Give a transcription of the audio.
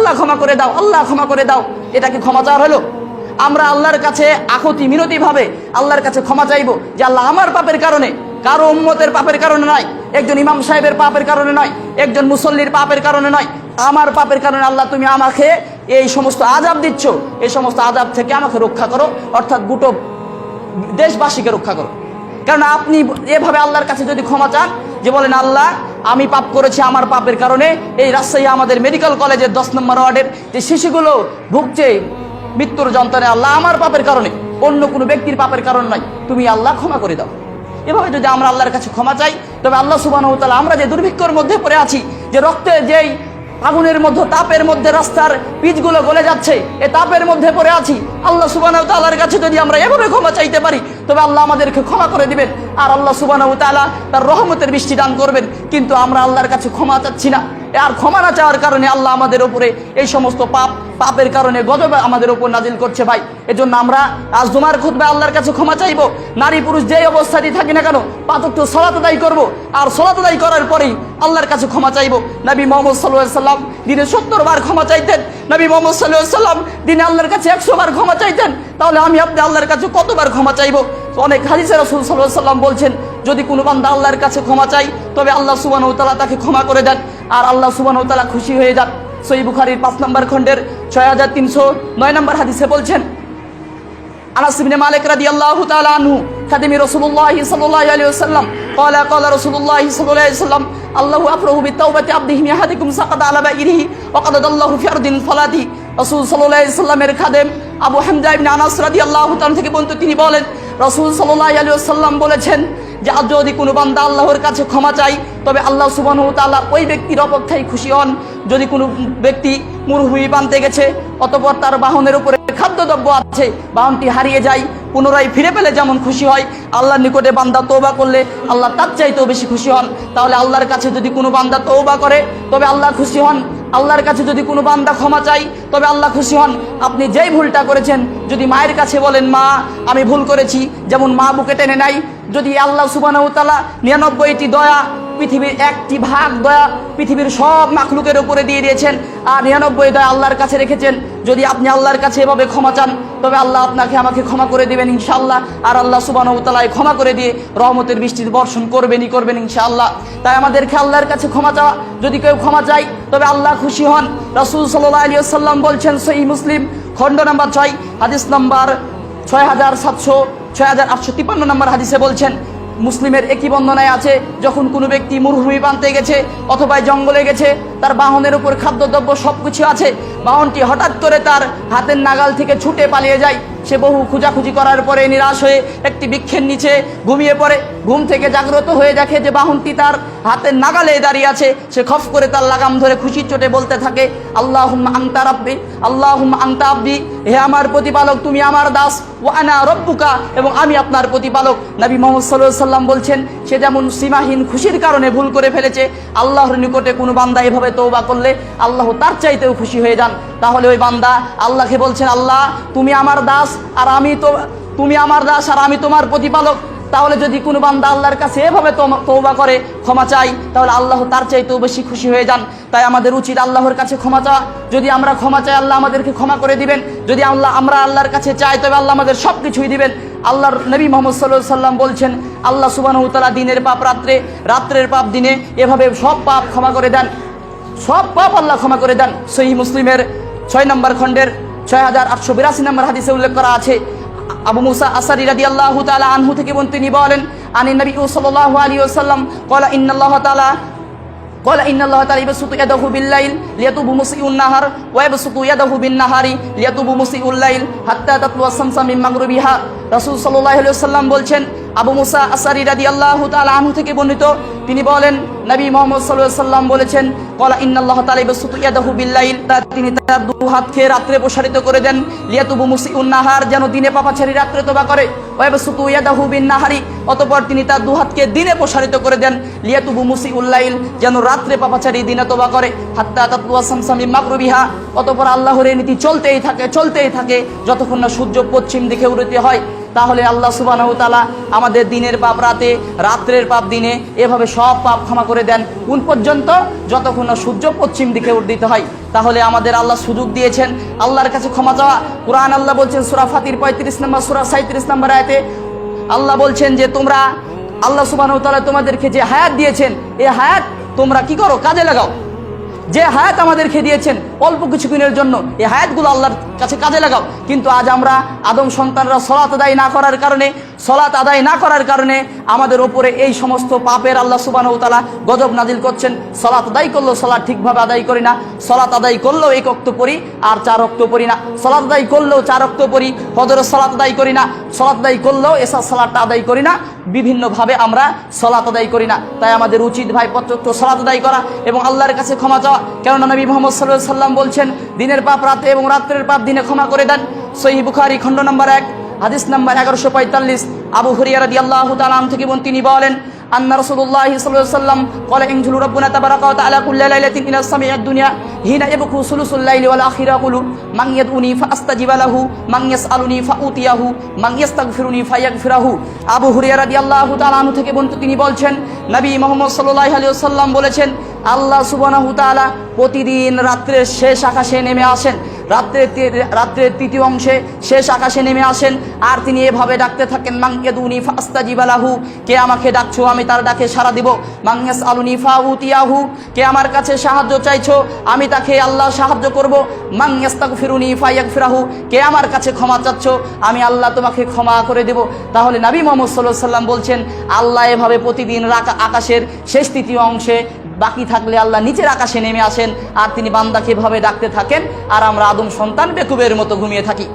আল্লাহ ক্ষমা করে দাও, আল্লাহ ক্ষমা করে দাও। এটা কি ক্ষমা চাওয়ার হলো? আমরা আল্লাহর কাছে আকুতি মিনতি ভাবে আল্লাহর কাছে ক্ষমা চাইবো যে আল্লাহ আমার পাপের কারণে, কারো উম্মতের পাপের কারণে নয়, একজন ইমাম সাহেবের পাপের কারণে নয়, একজন মুসল্লির পাপের কারণে নয়, আমার পাপের কারণে আল্লাহ তুমি আমাকে এই সমস্ত আযাব দিচ্ছ, এই সমস্ত আযাব থেকে আমাকে রক্ষা করো, অর্থাৎ গোটা দেশবাসীকে রক্ষা করো। কারণ আপনি এভাবে আল্লাহর কাছে যদি ক্ষমা চান, যে বলেন আল্লাহ আমি পাপ করেছি, আমার পাপের কারণে এই রাজশাহী আমাদের মেডিকেল কলেজের 10 নম্বর ওয়ার্ডের যে শিশুগুলো ভুগছে মৃত্যুর যন্ত্রণায়, আল্লাহ আমার পাপের কারণে, অন্য কোনো ব্যক্তির পাপের কারণ নয়, তুমি আল্লাহ ক্ষমা করে দাও। এভাবে যদি আমরা আল্লাহর কাছে ক্ষমা চাই, তবে আল্লাহ সুবহানাহু ওয়া তাআলা আমরা যে দুর্ভিক্ষর মধ্যে পড়ে আছি, যে রক্তের যেই আগুনের মধ্যে, তাপের মধ্যে রাস্তার পিচগুলো গলে যাচ্ছে, এই তাপের মধ্যে পড়ে আছি, আল্লাহ সুবহানাহু ওয়া তাআলার কাছে যদি আমরা এভাবে ক্ষমা চাইতে পারি, তবে আল্লাহ আমাদেরকে ক্ষমা করে দিবেন আর আল্লাহ সুবহানাহু ওয়া তাআলা তার রহমতের বৃষ্টি দান করবেন। কিন্তু আমরা আল্লাহর কাছে ক্ষমা চাচ্ছি না, আর ক্ষমা না চাওয়ার কারণে আল্লাহ আমাদের উপরে এই সমস্ত পাপের কারণে গজব আমাদের উপর নাজিল করছে। ভাই, এজন্য আমরা আজ জুমার খুতবায় আল্লাহর কাছে ক্ষমা চাইবো। নারী পুরুষ যেই অবস্থাতেই থাকি না কেন, 5 ওয়াক্ত সালাত আদায় করবো, আর সালাত আদায় করার পরেই আল্লাহর কাছে ক্ষমা চাইবো। নবী মুহাম্মদ সাল্লাল্লাহু আলাইহি ওয়াসাল্লাম দিনে 70 বার ক্ষমা চাইতেন। নবী মুহাম্মদ সাল্লাল্লাহু আলাইহি ওয়াসাল্লাম দিনে আল্লাহর কাছে 100 বার ক্ষমা চাইতেন। তাহলে আমি আপনি আল্লাহর কাছে কতবার ক্ষমা চাইবো? অনেক হাদিসে রাসূল সাল্লাল্লাহু আলাইহি ওয়াসাল্লাম বলছেন, যদি কোনো বান্দা আল্লাহর কাছে ক্ষমা চাই, তবে আল্লাহ সুবহানাহু ওয়া তাআলা তাকে ক্ষমা করে দেন আর আল্লাহ সুবহানাহু ওয়া তাআলা খুশি হয়ে যান। সহিহ বুখারীর 5 নম্বর খণ্ডের 6309 নম্বর হাদিসে বলছেন, আনাস ইবনে মালিক রাদিয়াল্লাহু তাআলা আনহু খাদিমি রাসূলুল্লাহ সাল্লাল্লাহু আলাইহি ওয়াসাল্লাম ক্বালা ক্বালা রাসূলুল্লাহ সাল্লাল্লাহু আলাইহি ওয়াসাল্লাম আল্লাহু আফরাহু বিতাওবাতি আবদিহি মিন আহাদিকুম সাকাতা আলা বাইরিহি ওয়া qad দাল্লাহু ফি আরদিন ফালাতি। রাসূল সাল্লাল্লাহু আলাইহি ওয়াসাল্লামের খাদেম আবু হামজা ইবনে আনাস রাদিয়াল্লাহু তাআলা থেকে বর্ণিত, তিনি বলেন রাসূল সাল্লাল্লাহু আলাইহি ওয়াসাল্লাম বলেছেন যে যদি কোনো বান্দা আল্লাহর কাছে ক্ষমা চাই, তবে আল্লাহ সুবহানাহু ওয়া তাআলা ওই ব্যক্তির অপেক্ষায় খুশি হন। যদি কোনো ব্যক্তি মরুভূমি বানতে গেছে, অতঃপর তার বাহনের উপরে খাদ্যদ্রব্য আছে, বাহনটি হারিয়ে যায়, পুনরায় ফিরে পেলে যেমন খুশি হয়, আল্লাহর নিকটে বান্দা তওবা করলে আল্লাহ তার চাইতেও বেশি খুশি হন। তাহলে আল্লাহর কাছে যদি কোনো বান্দা তওবা করে, তবে আল্লাহ খুশি হন। আল্লাহর কাছে যদি কোনো বান্দা ক্ষমা চাই, তবে আল্লাহ খুশি হন। আপনি যেই ভুলটা করেছেন, যদি মায়ের কাছে বলেন মা আমি ভুল করেছি, যেমন মা বুকে টেনে নেয়, যদি আল্লাহ সুবহানাহু ওয়া তাআলা 99টি দয়া, পৃথিবীর 1টি ভাগ দয়া পৃথিবীর সব মাখলুকের উপরে দিয়ে দিয়েছেন, আর 99 দয়া আল্লাহর কাছে রেখেছেন। যদি আপনি আল্লাহর কাছে এভাবে ক্ষমা চান, তবে আল্লাহ আপনাকে আমাকে ক্ষমা করে দিবেন ইনশাআল্লাহ, আর আল্লাহ সুবহানাহু ওয়া তাআলা ক্ষমা করে দিয়ে রহমতের বৃষ্টি বর্ষণ করবেন ইনশাআল্লাহ। তাই আমাদেরকে আল্লাহর কাছে ক্ষমা চাওয়া, যদি কেউ ক্ষমা চাই তবে আল্লাহ খুশি হন। রাসূল সাল্লাল্লাহু আলাইহি ওয়াসাল্লাম বলছেন, সহিহ মুসলিম খণ্ড নাম্বার 6 হাদিস নাম্বার 6853 নম্বর হাদিসে বলছেন, মুসলিমের একই বর্ণনায় আছে, যখন কোনো ব্যক্তি মরুভূমি বানতে গেছে অথবা জঙ্গলে গেছে, তার বাহনের উপর খাদ্যদ্রব্য সবকিছু আছে, বাহনটি হঠাৎ করে তার হাতের নাগাল থেকে ছুটে পালিয়ে যায়। সে বহু খোঁজাখুঁজি করার পরে নিরাশ হয়ে একটি বৃক্ষের নিচে ঘুমিয়ে পড়ে। ঘুম থেকে জাগ্রত হয়ে দেখে যে বাহনটি তার হাতের নাগালে দাঁড়িয়ে আছে। সে খফ করে তার লাগাম ধরে খুশির চোটে বলতে থাকে, আল্লাহুম্মা আনতা রাব্বি, আল্লাহুম্মা আনতা আবদি, হে আমার প্রতিপালক তুমি আমার দাস, ওয়া আনা রব্বুকা, এবং আমি আপনার প্রতিপালক। নবী মুহাম্মদ সাল্লাল্লাহু আলাইহি ওয়াসাল্লাম বলছেন, সে যেমন সীমাহীন খুশির কারণে ভুল করে ফেলেছে, আল্লাহর নিকটে কোনো বান্দা এভাবে তওবা করলে আল্লাহ তার চাইতেও খুশি হয়ে যান। তাহলে ওই বান্দা আল্লাহকে বলছেন, আল্লাহ তুমি আমার দাস আর আমি তোমার প্রতিপালক। তাহলে যদি কোনো বান্দা আল্লাহর কাছে এভাবে তওবা করে ক্ষমা চাই, তাহলে আল্লাহ তার চাইতেও বেশি খুশি হয়ে যান। তাই আমাদের উচিত আল্লাহর কাছে ক্ষমা চাওয়া। যদি আমরা ক্ষমা চাই, আল্লাহ আমাদেরকে ক্ষমা করে দিবেন। যদি আমরা আল্লাহর কাছে চাই, তবে আল্লাহ আমাদের সব কিছুই দিবেন। আল্লাহর নবী মুহাম্মদ সাল্লাল্লাহু আলাইহি ওয়াসাল্লাম বলছেন, আল্লাহ সুবহানাহু ওয়া তাআলা দিনের পাপ রাত্রে, রাত্রের পাপ দিনে, এভাবে সব পাপ ক্ষমা করে দেন, সব পাপ আল্লাহ ক্ষমা করে দেন। সহিহ মুসলিমের 6 নম্বর খণ্ডের 6882 নম্বর হাদিসে উল্লেখ করা আছে, আবু মুসা আশআরী রাদিয়াল্লাহু তাআলা আনহু থেকে তিনি বলেন, আনি নবী সাল্লাল্লাহু আলাইহি ওয়াসাল্লাম ক্বালা ইন্নাল্লাহা তাআলা ইয়াবসুতু ইয়াদাহু বিল-লাইল লিয়াতুবু মুসিউন নাহার ওয়া ইয়াবসুতু ইয়াদাহু বিন-নাহারি লিয়াতুবু মুসিউল লাইল হাত্তা তাতলুয়া শামসু মিন মাগরিবিহা। রাসূল সাল্লাল্লাহু আলাইহি ওয়াসাল্লাম বলছেন, আবু মুসা আশআরী রাদিয়াল্লাহু তাআলা আনহু থেকে বর্ণিত, তিনি বলেন নবী মুহাম্মদ সাল্লাল্লাহু আলাইহি ওয়াসাল্লাম বলেছেন, ক্বালা ইন্নাল্লাহা তাআলা ইয়াবসুতু ইয়াদাহু বিল-লাইল, তিনি তার দুই হাতকে রাতে প্রসারিত করে দেন, লিয়াতুবু মুসিউন নাহার, যেন দিনে পাপাচারী রাতে তওবা করে, ওয়া ইয়াবসুতু ইয়াদাহু বিন-নাহারি, অতঃপর তিনি তার দুই হাতকে দিনে প্রসারিত করে দেন, লিয়াতুবু মুসিউল লাইল, যেন রাতে পাপাচারী দিনে তওবা করে, হাত্তা তাতলুয়া শামসু মিন মাগরিবিহা, অতঃপর আল্লাহর এই নীতি চলতেই থাকে যতক্ষণ না সূর্য পশ্চিম দিকে উদিত হয়। তাহলে আল্লাহ সুবহানাহু ওয়া তাআলা আমাদের দিনের পাপ রাতে, রাত্রের পাপ দিনে, এভাবে সব পাপ ক্ষমা করে দেন। কোন পর্যন্ত? যতক্ষণ না সূর্য পশ্চিম দিকে উদিত হয়। তাহলে আমাদের আল্লাহ সুযোগ দিয়েছেন আল্লাহর কাছে ক্ষমা চাওয়া। কুরআন আল্লাহ বলছেন সূরা ফাতির 35 নম্বর সূরা 37 নম্বর আয়াতে আল্লাহ বলছেন যে তোমরা, আল্লাহ সুবহানাহু ওয়া তাআলা তোমাদেরকে যে হায়াত দিয়েছেন, এই হায়াত তোমরা কি করো? কাজে লাগাও। যে হায়াত আমাদেরকে দিয়েছেন অল্প কিছুদিনের জন্য, এই হায়াতগুলো আল্লাহর কাছে কাজে লাগাও। কিন্তু আজ আমরা আদম সন্তানরা সালাত আদায় না করার কারণে আমাদের ওপরে এই সমস্ত পাপের আল্লাহ সুবহানাহু ওয়া তাআলা গজব নাজিল করছেন। সালাত আদায় করলেও সালাত ঠিকভাবে আদায় করি না, সালাত আদায় করলেও 1 ওয়াক্ত পড়ি আর 4 ওয়াক্ত পড়ি না, সালাত আদায় করলেও 4 ওয়াক্ত পড়ি, ফজরের সালাত আদায় করি না, সালাত আদায় করলেও এশার সালাতটা আদায় করি না, বিভিন্নভাবে আমরা সালাত আদায় করি না। তাই আমাদের উচিত ভাই প্রত্যক্ষ সালাত আদায় করা এবং আল্লাহর কাছে ক্ষমা চাওয়া। কেননা নবী মুহাম্মদ সাল্লাল্লাহু আলাইহি সাল্লাম বলছেন দিনের পাপ রাতে এবং রাত্রের পাপ দিনে ক্ষমা করে দেন। সহিহ বুখারী খণ্ড নম্বর 1 হাদিস নম্বর 1145 আবু হুরায়রা রাদিয়াল্লাহু তাআলা আনহু থেকে তিনি বলেন আন্না রাসূলুল্লাহ সাল্লাল্লাহু আলাইহি ওয়াসাল্লাম ক্বালা ইনজুলু রাব্বুনা তাবারাকা ওয়া তাআলা কুল্লা লাইলাতিন ইলা সামিআদ দুনিয়া হিনা ইয়াবকু সুলুসুল লাইলি ওয়াল আখিরা কুলু মান ইয়াদউনি ফাআস্তাজিবা লাহু মান ইয়াসআলুনি ফাউতিয়াহু মান ইস্তাগফিরুনি ফায়াগফিরাহু। আবু হুরায়রা রাদিয়াল্লাহু তাআলা আনহু থেকে তিনি বলছেন নবী মুহাম্মদ সাল্লাল্লাহু আলাইহি ওয়াসাল্লাম বলেছেন আল্লাহ সুবহানাহু ওয়া তাআলা প্রতিদিন রাত্রের শেষ আকাশে নেমে আসেন, রাত্রের তৃতীয় অংশে শেষ আকাশে নেমে আসেন আর তিনি এভাবে ডাকতে থাকেন মান ইয়াদউনি ফাআস্তাজিবা লাহু, কে আমাকে ডাকছো আমি তার ডাকে সাড়া দিব, মান ইয়াসআলুনি ফাউতিয়াহু, কে আমার কাছে সাহায্য চাইছো আমি তাকে আল্লাহ সাহায্য করব, মান ইস্তাগফিরুনি ফায়াগফিরাহু, কে আমার কাছে ক্ষমা চাচ্ছো আমি আল্লাহ তোমাকে ক্ষমা করে দেব। তাহলে নবী মুহাম্মদ সাল্লাল্লাহু আলাইহি ওয়াসাল্লাম বলছেন আল্লাহ এভাবে প্রতিদিন আকাশের শেষ তৃতীয় অংশে, বাকি থাকলে আল্লাহ নিচের আকাশে নেমে আসেন আর তিনি বান্দাকে এভাবে ডাকতে থাকেন আর আমরা আদম সন্তান বেকুবের মতো ঘুমিয়ে থাকি।